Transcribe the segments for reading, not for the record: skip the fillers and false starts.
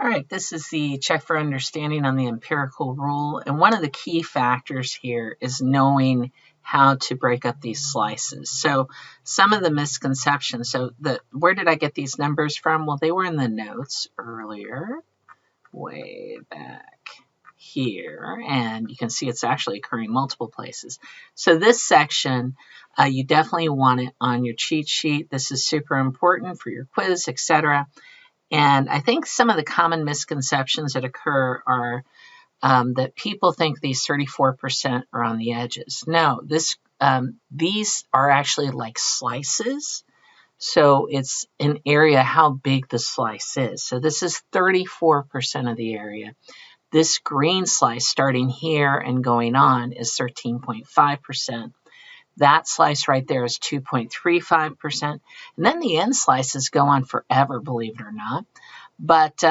All right, this is the check for understanding on the empirical rule. And one of the key factors here is knowing how to break up these slices. So some of the misconceptions, where did I get these numbers from? Well, they were in the notes earlier, way back here, and you can see it's actually occurring multiple places. So this section, you definitely want it on your cheat sheet. This is super important for your quiz, etc. And I think some of the common misconceptions that occur are that people think these 34% are on the edges. No, these are actually like slices. So it's an area how big the slice is. So this is 34% of the area. This green slice starting here and going on is 13.5%. That slice right there is 2.35%. And then the end slices go on forever, believe it or not. But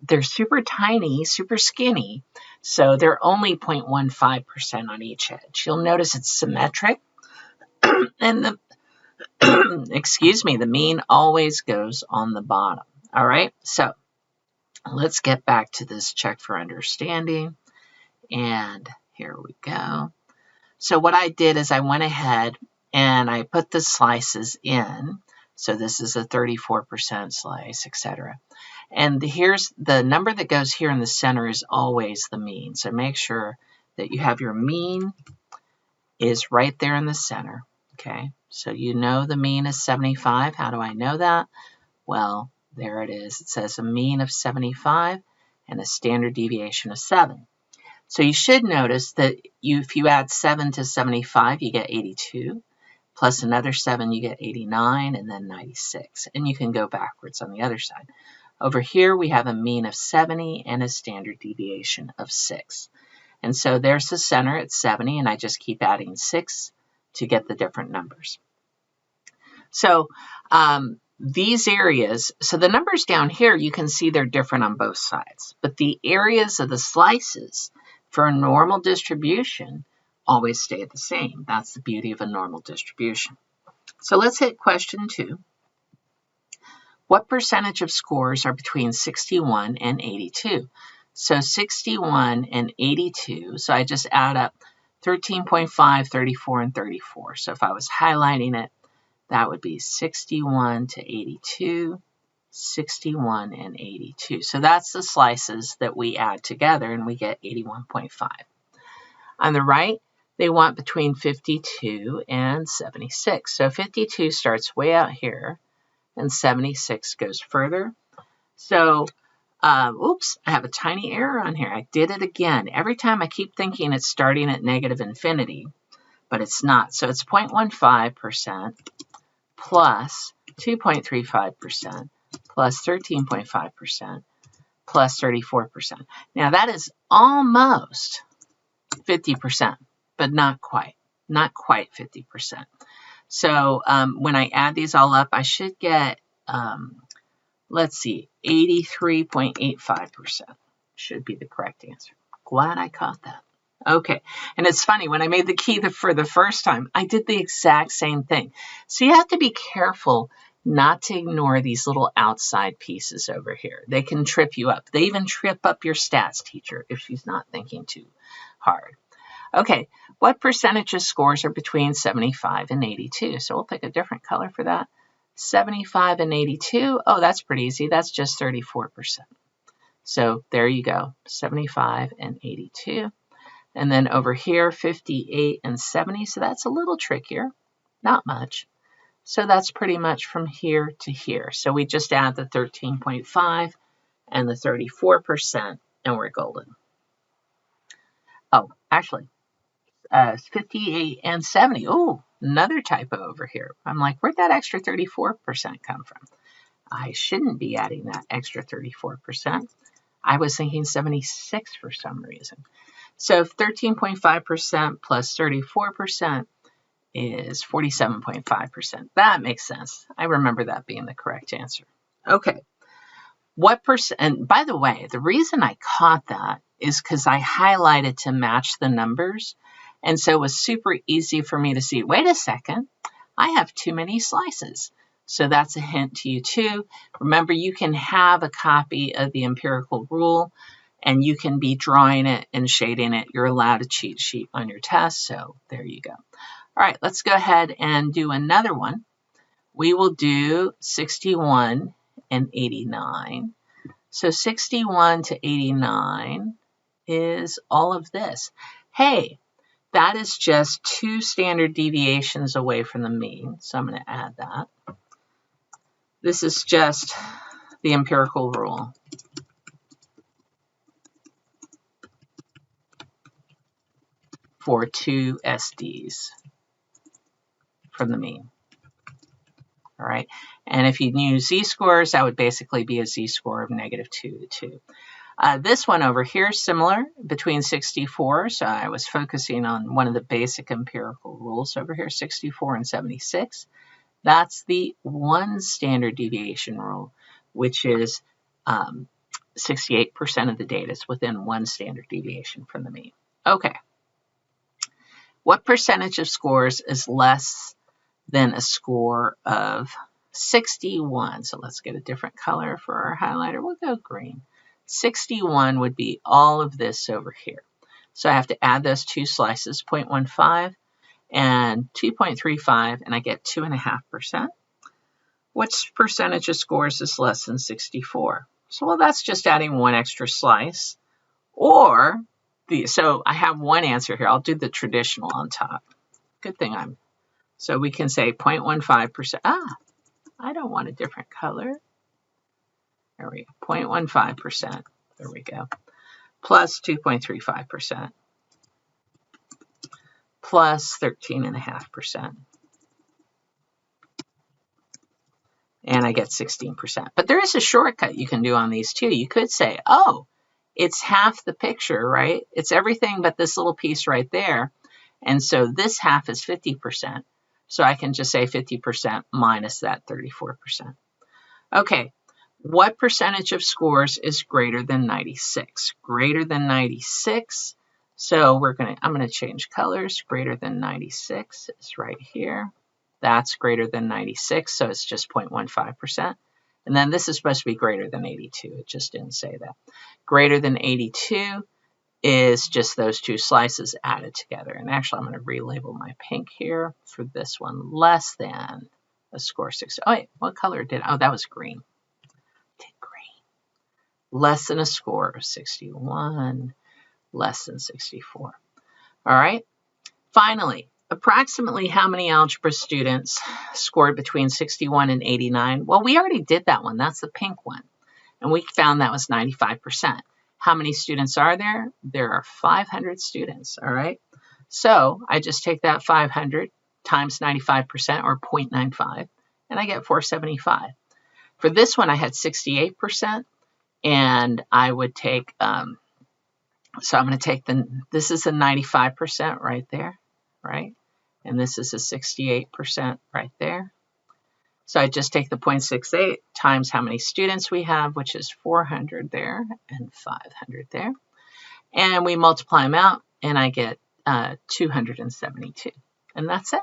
they're super tiny, super skinny. So they're only 0.15% on each edge. You'll notice it's symmetric. And the mean always goes on the bottom. All right, so let's get back to this check for understanding. And here we go. So what I did is I went ahead and I put the slices in. So this is a 34% slice, etc. And here's the number that goes here in the center is always the mean. So make sure that you have your mean is right there in the center. Okay, so you know the mean is 75. How do I know that? Well, there it is. It says a mean of 75 and a standard deviation of 7. So you should notice that if you add 7 to 75, you get 82. Plus another 7, you get 89, and then 96. And you can go backwards on the other side. Over here, we have a mean of 70 and a standard deviation of 6. And so there's the center at 70, and I just keep adding 6 to get the different numbers. So these areas, so the numbers down here, you can see they're different on both sides. But the areas of the slices for a normal distribution always stay the same. That's the beauty of a normal distribution. So let's hit question 2. What percentage of scores are between 61 and 82? So 61 and 82, so I just add up 13.5, 34, and 34. So if I was highlighting it, that would be 61 to 82, 61 and 82. So that's the slices that we add together, and we get 81.5. On the right, they want between 52 and 76. So 52 starts way out here, and 76 goes further. So, oops, I have a tiny error on here. I did it again. Every time I keep thinking it's starting at negative infinity, but it's not. So it's 0.15% plus 2.35% plus 13.5% plus 34%. Now that is almost 50%, but not quite 50%. So when I add these all up, I should get, let's see, 83.85% should be the correct answer. Glad I caught that. Okay, and it's funny, when I made the key for the first time, I did the exact same thing. So you have to be careful not to ignore these little outside pieces over here. They can trip you up. They even trip up your stats teacher if she's not thinking too hard. Okay, what percentage of scores are between 75 and 82? So we'll pick a different color for that. 75 and 82, oh, that's pretty easy. That's just 34%. So there you go, 75 and 82. And then over here, 58 and 70. So that's a little trickier, not much. So that's pretty much from here to here. So we just add the 13.5 and the 34%, and we're golden. Oh, actually, 58 and 70. Oh, another typo over here. I'm like, where'd that extra 34% come from? I shouldn't be adding that extra 34%. I was thinking 76 for some reason. So 13.5% plus 34% is 47.5%. That makes sense. I remember that being the correct answer. Okay. What percent, and by the way, the reason I caught that is because I highlighted to match the numbers. And so it was super easy for me to see, wait a second, I have too many slices. So that's a hint to you too. Remember, you can have a copy of the empirical rule and you can be drawing it and shading it. You're allowed a cheat sheet on your test, so there you go. All right, let's go ahead and do another one. We will do 61 and 89. So 61 to 89 is all of this. Hey, that is just 2 standard deviations away from the mean. So I'm going to add that. This is just the empirical rule. For 2 SDs from the mean. All right, and if you use z-scores, that would basically be a z-score of -2 to 2. This one over here is similar between 64, so I was focusing on one of the basic empirical rules over here, 64 and 76. That's the 1 standard deviation rule, which is 68% of the data is within 1 standard deviation from the mean. Okay. What percentage of scores is less than a score of 61? So let's get a different color for our highlighter. We'll go green. 61 would be all of this over here. So I have to add those 2 slices, 0.15 and 2.35, and I get 2.5%. Which percentage of scores is less than 64? So, well, that's just adding 1 extra slice. Or, so I have one answer here. I'll do the traditional on top. Good thing so we can say 0.15%. I don't want a different color. There we go, 0.15%. There we go. Plus 2.35%. Plus 13.5%. And I get 16%. But there is a shortcut you can do on these too. You could say, oh, it's half the picture, right? It's everything but this little piece right there. And so this half is 50%. So I can just say 50% minus that 34%. Okay, what percentage of scores is greater than 96? Greater than 96. So I'm gonna change colors. Greater than 96 is right here. That's greater than 96, so it's just 0.15%. And then this is supposed to be greater than 82. It just didn't say that. Greater than 82 is just those 2 slices added together. And actually, I'm going to relabel my pink here for this one. Less than a score 60. Oh, wait, what color did? Oh, that was green. Did green. Less than a score of 61. Less than 64. All right. Finally, approximately how many algebra students scored between 61 and 89? Well, we already did that one. That's the pink one. And we found that was 95%. How many students are there? There are 500 students, all right? So I just take that 500 times 95%, or 0.95, and I get 475. For this one, I had 68%, and I would take, so I'm going to take this is a 95% right there, right? And this is a 68% right there. So I just take the 0.68 times how many students we have, which is 400 there and 500 there. And we multiply them out, and I get 272. And that's it.